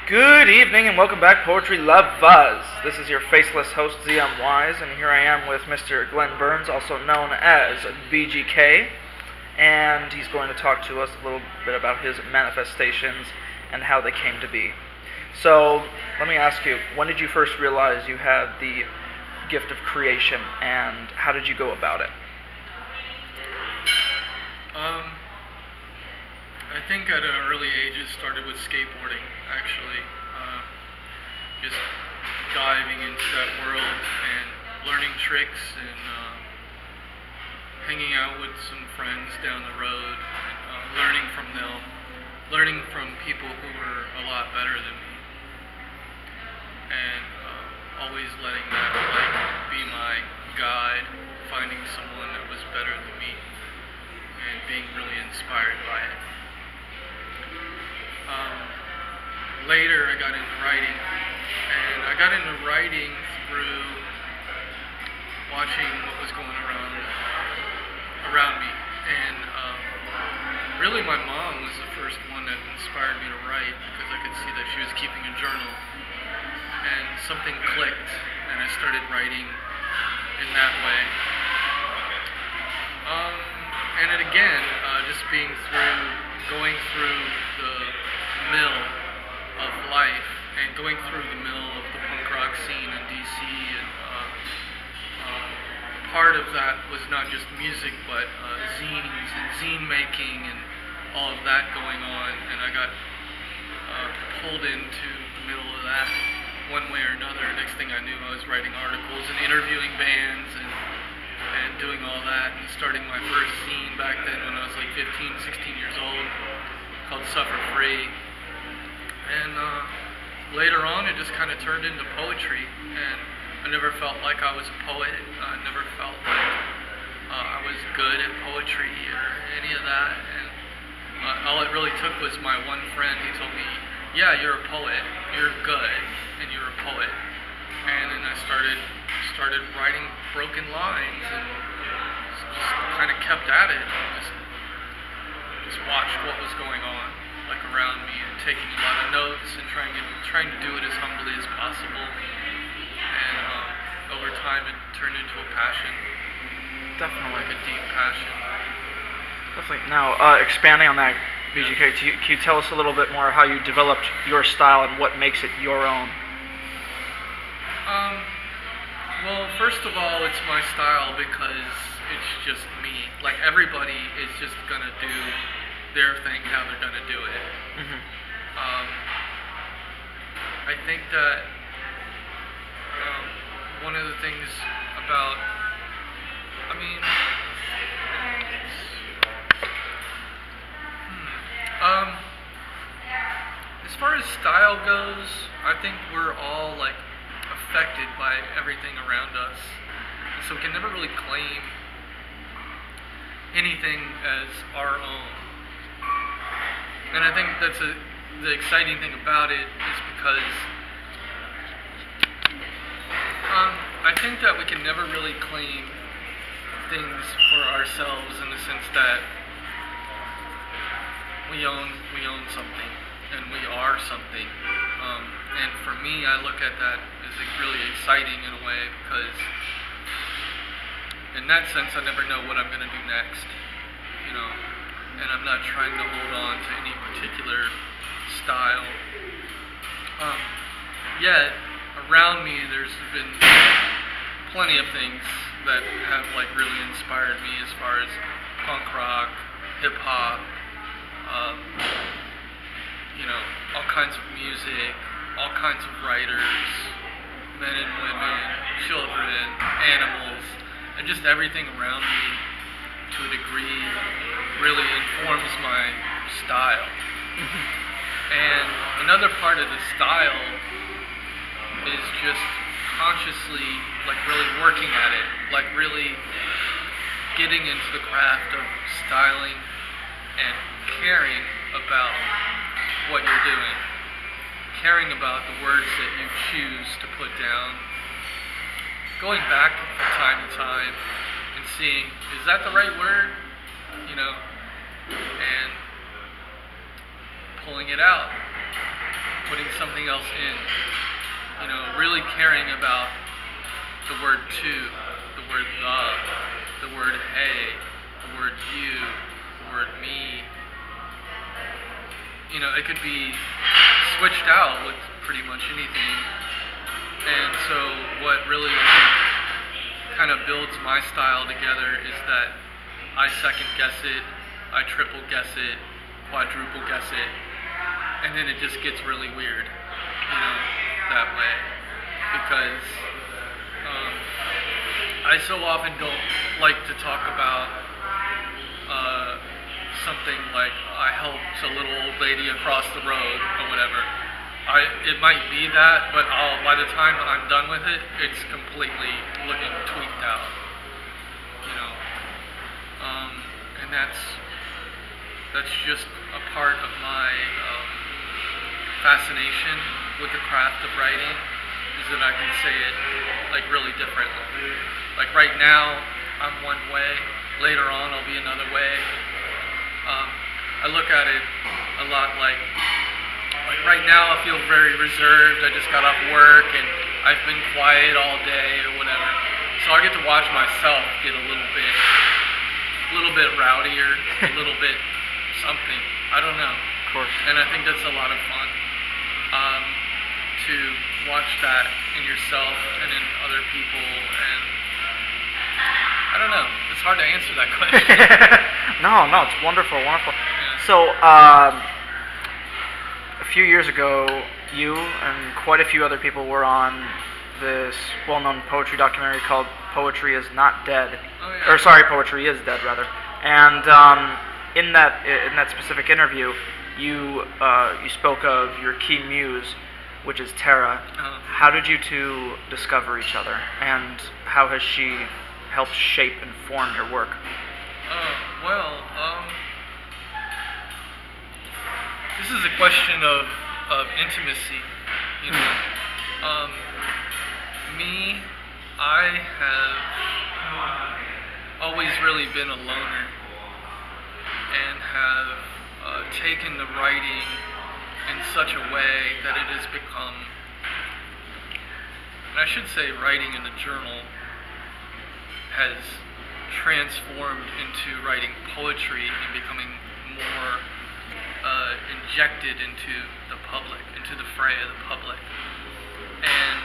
Good evening and welcome back, Poetry Lovers. This is your faceless host, ZM Wise, and here I am with Mr. Glenn Burns, also known as BGK, and he's going to talk to us a little bit about his manifestations and how they came to be. So, let me ask you, when did you first realize you had the gift of creation, and how did you go about it? I think at an early age it started with skateboarding, actually. Just diving into that world and learning tricks and hanging out with some friends down the road, learning from them, learning from people who were a lot better than me, and always letting that be my guide, finding someone that was better than me and being really inspired by it. Later I got into writing, and I got into writing through watching what was going around me, and really my mom was the first one that inspired me to write, because I could see that she was keeping a journal, and something clicked, and I started writing in that way. And it again, just going through the mill of life, and going through the mill of the punk rock scene in DC, and part of that was not just music, but zines and zine making and all of that going on, and I got pulled into the middle of that one way or another. Next thing I knew, I was writing articles and interviewing bands and doing all that, and starting my first zine back then when I was like 15, 16 years old, called Suffer Free. And later on, it just kind of turned into poetry, and I never felt like I was a poet. I never felt like I was good at poetry or any of that. And all it really took was my one friend. He told me, "Yeah, you're a poet. You're good, and you're a poet." And then I started writing broken lines, and just kind of kept at it. Just watched what was going on around me, and taking a lot of notes, and trying to do it as humbly as possible. And over time it turned into a passion. Definitely. Like a deep passion. Definitely. Now, expanding on that, BGK, can you tell us a little bit more how you developed your style and what makes it your own? Well, first of all, it's my style because it's just me. Like, everybody is just gonna do their thing how they're gonna do it. Mm-hmm. I think that one of the things about, as far as style goes, I think we're all affected by everything around us, so we can never really claim anything as our own. And I think that's the exciting thing about it, is because I think that we can never really claim things for ourselves, in the sense that we own something, and we are something. And for me, I look at that as really exciting in a way, because in that sense I never know what I'm going to do next, and I'm not trying to hold on to any particular style. Yet, around me there's been plenty of things that have really inspired me, as far as punk rock, hip hop, all kinds of music, all kinds of writers, men and women, children, animals, and just everything around me, to a degree, really informs my style. And another part of the style is just consciously really working at it, really getting into the craft of styling and caring about what you're doing, caring about the words that you choose to put down, going back from time to time and seeing, is that the right word? And pulling it out, putting something else in. You know, really caring about the word to, the word the word hey, the word you, the word me. You know, it could be switched out with pretty much anything. And so what really kind of builds my style together is that I second guess it, I triple guess it, quadruple guess it, and then it just gets really weird, you know, that way. Because I so often don't like to talk about something like I helped a little old lady across the road or whatever. It might be that, but by the time I'm done with it, it's completely looking tweaked out, you know. And that's just a part of my fascination with the craft of writing, is that I can say it like really differently. Like right now, I'm one way. Later on, I'll be another way. I look at it a lot like right now I feel very reserved. I just got off work and I've been quiet all day or whatever. So I get to watch myself get a little bit rowdier, a little bit something. I don't know. Of course. And I think that's a lot of fun to watch that in yourself and in other people. And I don't know. It's hard to answer that question. No, it's wonderful. Yeah. So, a few years ago, you and quite a few other people were on this well-known poetry documentary called Poetry is Not Dead. Oh, yeah. Or sorry, Poetry is Dead, rather. And in that specific interview, you spoke of your key muse, which is Tara. Uh-huh. How did you two discover each other, and how has she helped shape and form your work? This is a question of intimacy, you know. I have always really been a loner and have taken the writing in such a way that it has become, and I should say writing in the journal has transformed into writing poetry and becoming more injected into the public, into the fray of the public. And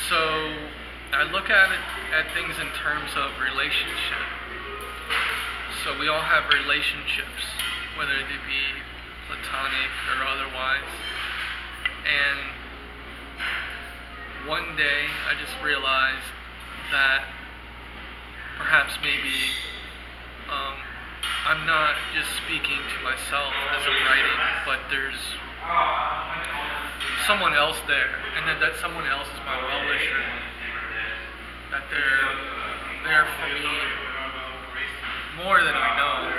so I look at things in terms of relationship. So we all have relationships, whether they be platonic or otherwise. And one day I just realized that perhaps maybe I'm not just speaking to myself as I'm writing, but there's someone else there, and that someone else is my well-wisher, that they're there for me more than I know,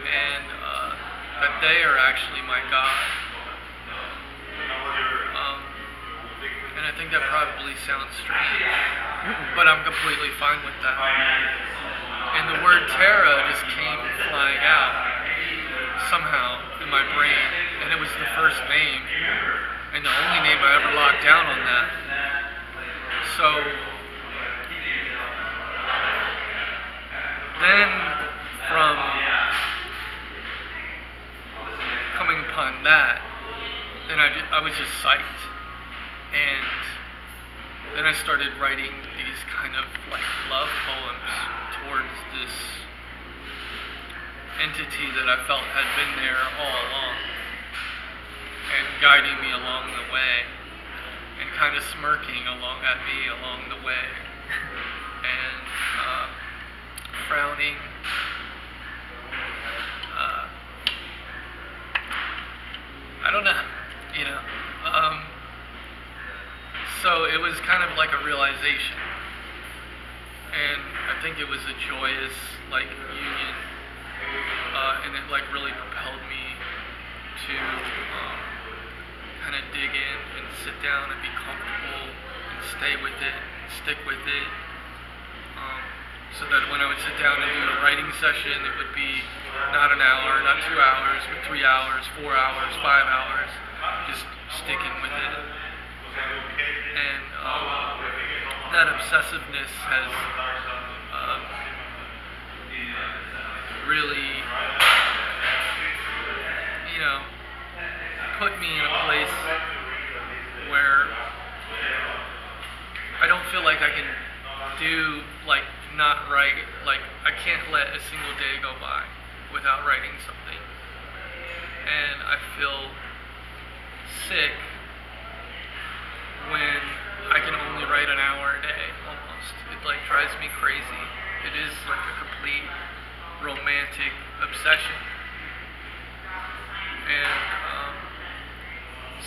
and that they are actually my God. And I think that probably sounds strange, but I'm completely fine with that. And the word Tara just came flying out somehow in my brain, and it was the first name, and the only name I ever locked down on that. So then from coming upon that, then I was just psyched. And then I started writing these kind of like love poems towards this entity that I felt had been there all along and guiding me along the way and kind of smirking at me along the way and frowning. I don't know, you know. So it was kind of like a realization, and I think it was a joyous like union, and it like really propelled me to kind of dig in and sit down and be comfortable and stay with it, and stick with it, so that when I would sit down and do a writing session, it would be not an hour, not 2 hours, but 3 hours, 4 hours, 5 hours, just sticking with it. And that obsessiveness has really, put me in a place where I don't feel like I can do, not write, I can't let a single day go by without writing something. And I feel sick when I can only write an hour a day, almost. It, drives me crazy. It is like a complete romantic obsession. And,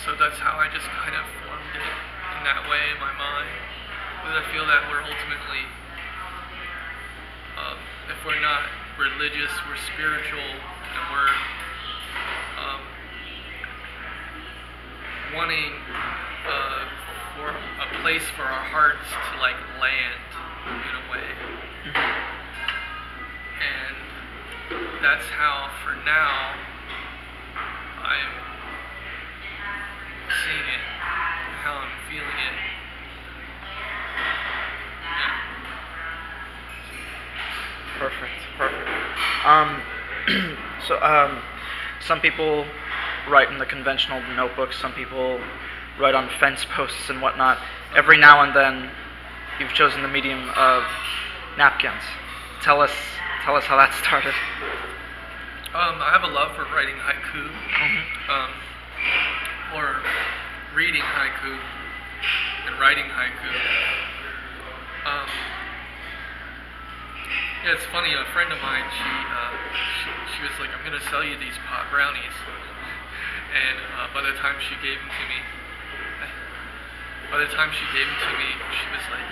so that's how I just kind of formed it in that way in my mind. Because I feel that we're ultimately, if we're not religious, we're spiritual, and we're wanting for a place for our hearts to land in a way. And that's how, for now, I'm seeing it, how I'm feeling it. Yeah. Perfect. So, some people write in the conventional notebooks, some people write on fence posts and whatnot. Every now and then, you've chosen the medium of napkins. Tell us how that started. I have a love for writing haiku. Or reading haiku and writing haiku. Yeah, it's funny. A friend of mine, she was like, "I'm gonna sell you these pot brownies," and by the time she gave them to me, she was like,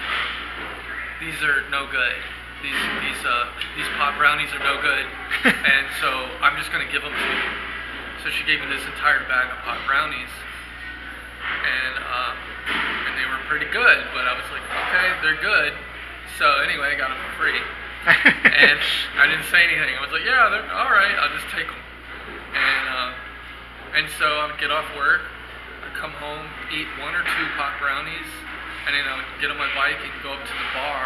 "These are no good. These pot brownies are no good, and so I'm just gonna give them to you." So she gave me this entire bag of pot brownies, and they were pretty good. But I was like, okay, they're good. So anyway, I got them for free, and I didn't say anything. I was like, yeah, they're all right. I'll just take them. And so I would get off work, I'd come home, eat 1 or 2 pot brownies, and then I would get on my bike and go up to the bar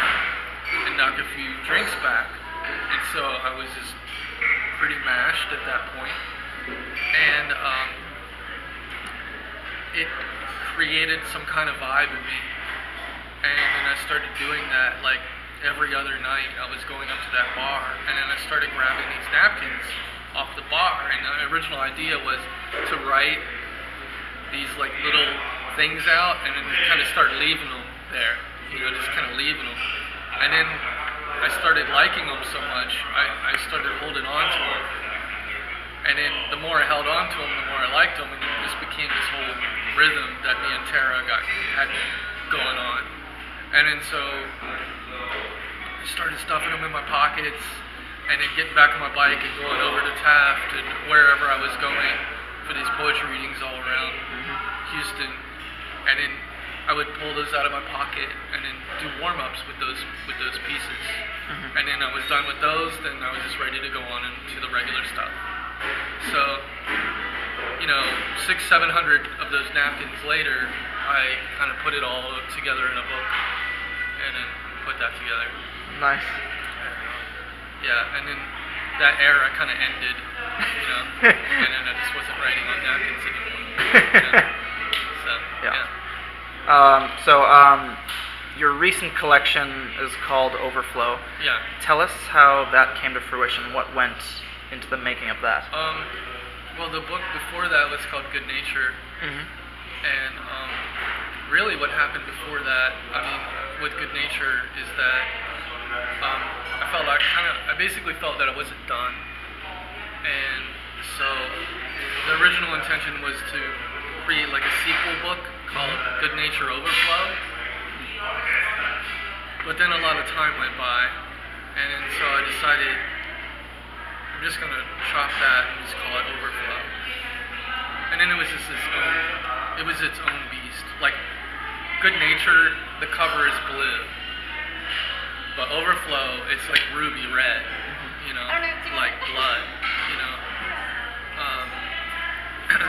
and knock a few drinks back. And so I was just pretty mashed at that point. And it created some kind of vibe in me. And then I started doing that every other night. I was going up to that bar, and then I started grabbing these napkins off the bar. And the original idea was to write these little things out and then kind of start leaving them there, just kind of leaving them. And then I started liking them so much, I started holding on to them. And then the more I held on to them, the more I liked them, and it just became this whole rhythm that me and Tara had going on. And then so I started stuffing them in my pockets, and then getting back on my bike and going over to Taft and wherever I was going for these poetry readings all around Houston. And then I would pull those out of my pocket and then do warm-ups with those pieces. And then I was done with those, then I was just ready to go on into the regular stuff. So, 600-700 of those napkins later, I kind of put it all together in a book and then put that together. Nice. Yeah, and then that era kind of ended, and then I just wasn't writing on napkins anymore. So, yeah. Your recent collection is called Overflow. Yeah. Tell us how that came to fruition. What went into the making of that? Well, the book before that was called Good Nature. And really what happened before that, with Good Nature, is that I basically felt that I wasn't done. And so the original intention was to create a sequel book called Good Nature Overflow. But then a lot of time went by, and so I decided I'm just going to chop that and just call it Overflow. And then it was just its own beast. Good Nature, the cover is blue. But Overflow, it's like ruby red, you know, like blood, you know. And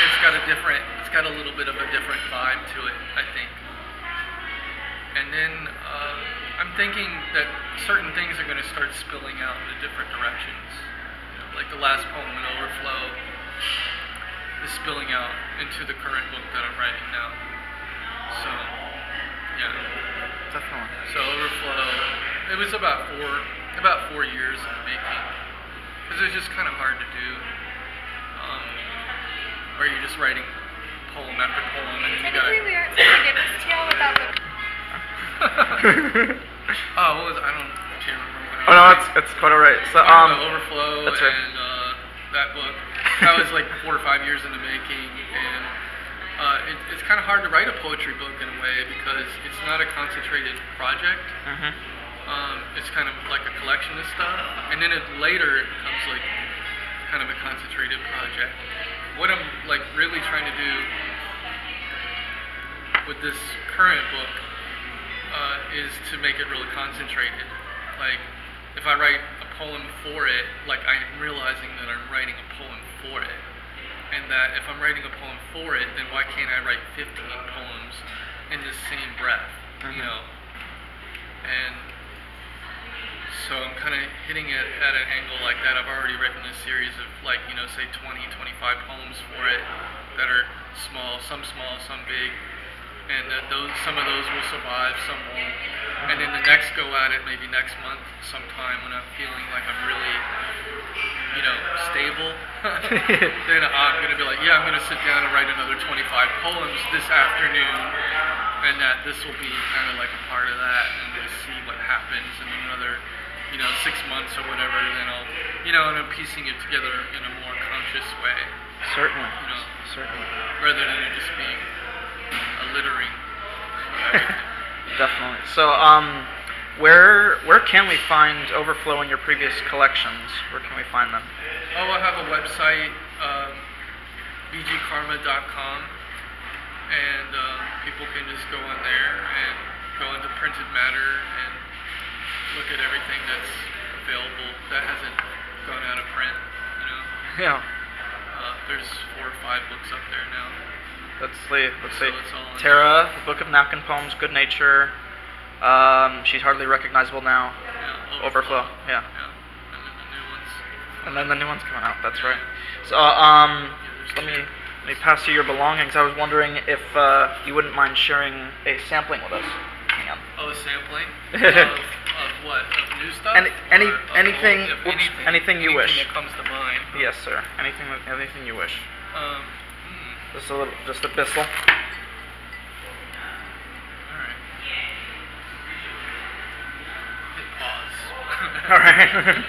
it's got a little bit of a different vibe to it, I think. And then I'm thinking that certain things are going to start spilling out into different directions. You know, like the last poem in Overflow is spilling out into the current book that I'm writing now. So, yeah. Definitely. So Overflow, it was about 4 years in the making. Because it was just kind of hard to do. Where you're just writing poem after poem, and then you gotta. Typically, we aren't supposed to give this to y'all without the. I can't remember. Oh no, it's quite alright. So Overflow that's right. and that book. That was like 4 or 5 years in the making, and it's kind of hard to write a poetry book in a way because it's not a concentrated project. Mhm. It's kind of like a collection of stuff, and then later it becomes like kind of a concentrated project. What I'm like really trying to do with this current book is to make it really concentrated. Like if I write a poem for it, like I'm realizing that I'm writing a poem for it, and that if I'm writing a poem for it, then why can't I write 15 poems in the same breath, you know? And so I'm kind of hitting it at an angle like that. I've already written a series of like, you know, say 20, 25 poems for it that are small, some big. And that some of those will survive, some won't. And then the next go at it, maybe next month sometime when I'm feeling like I'm really, you know, stable, then I'm going to be like, yeah, I'm going to sit down and write another 25 poems this afternoon. And that this will be kind of like a part of that, and we'll see what happens in another, you know, 6 months or whatever, then I'll, you know, and I'm piecing it together in a more conscious way. Certainly. You know, certainly. rather than it just being a littering. Definitely. So, where can we find Overflow in your previous collections? Where can we find them? Oh, I have a website, bgkarma.com, and people can just go on there and go into printed matter and look at everything that's available that hasn't gone out of print, you know. Yeah. There's 4 or 5 books up there now. Let's see. So it's all in Tara, the Book of Napkin Poems, Good Nature. She's hardly recognizable now. Yeah, Overflow. Yeah. And then the new ones. And then the new one's coming out. That's right. So, let me pass you your belongings. I was wondering if you wouldn't mind sharing a sampling with us. Hang on. Oh, a sampling? of what? Of new stuff? Anything you wish. Anything that comes to mind. Yes, sir. Anything you wish. Just a pistol. Alright. Hit pause. Alright.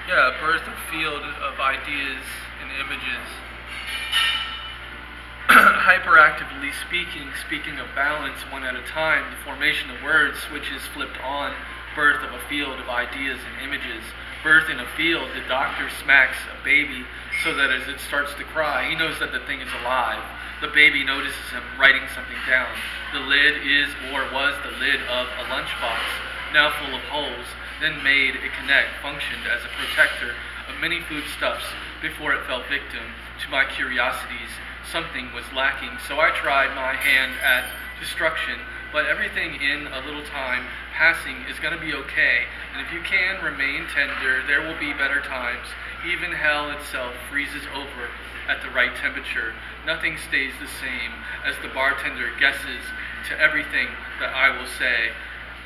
Yeah, birth a field of ideas and images. Hyperactively speaking of balance one at a time, the formation of words switches flipped on, birth of a field of ideas and images. Birth in a field, the doctor smacks a baby so that as it starts to cry, he knows that the thing is alive. The baby notices him writing something down. The lid is or was the lid of a lunchbox, now full of holes, then made it connect, functioned as a protector of many foodstuffs before it fell victim to my curiosities. Something was lacking, so I tried my hand at destruction, but everything in a little time passing is going to be okay, and if you can remain tender, there will be better times. Even hell itself freezes over at the right temperature. Nothing stays the same as the bartender guesses to everything that I will say.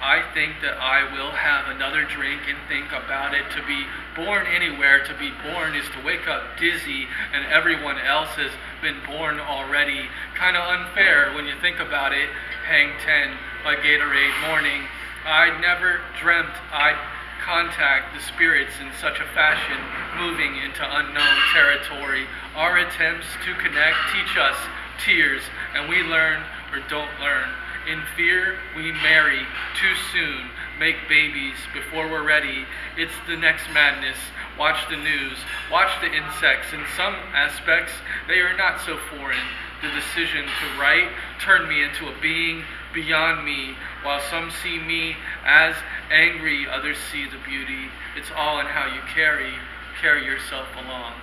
I think that I will have another drink and think about it. To be born anywhere, to be born is to wake up dizzy and everyone else has been born already. Kind of unfair when you think about it. Hang 10 by Gatorade morning. I never dreamt I'd contact the spirits in such a fashion, moving into unknown territory. Our attempts to connect teach us tears, and we learn or don't learn. In fear, we marry too soon, make babies before we're ready. It's the next madness. Watch the news, watch the insects. In some aspects, they are not so foreign. The decision to write turned me into a being beyond me. While some see me as angry, others see the beauty. It's all in how you carry yourself along.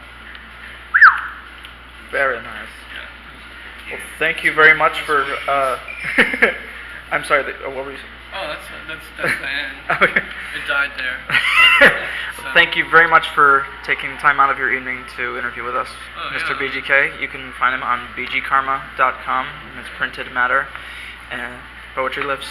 Very nice. Yeah. Well, thank you very much for. I'm sorry. What were you saying? Oh, that's the end. Okay. It died there. So. Thank you very much for taking time out of your evening to interview with us, Oh, Mr. yeah. BGK. You can find him on bgkarma.com, and it's printed matter. And poetry lives.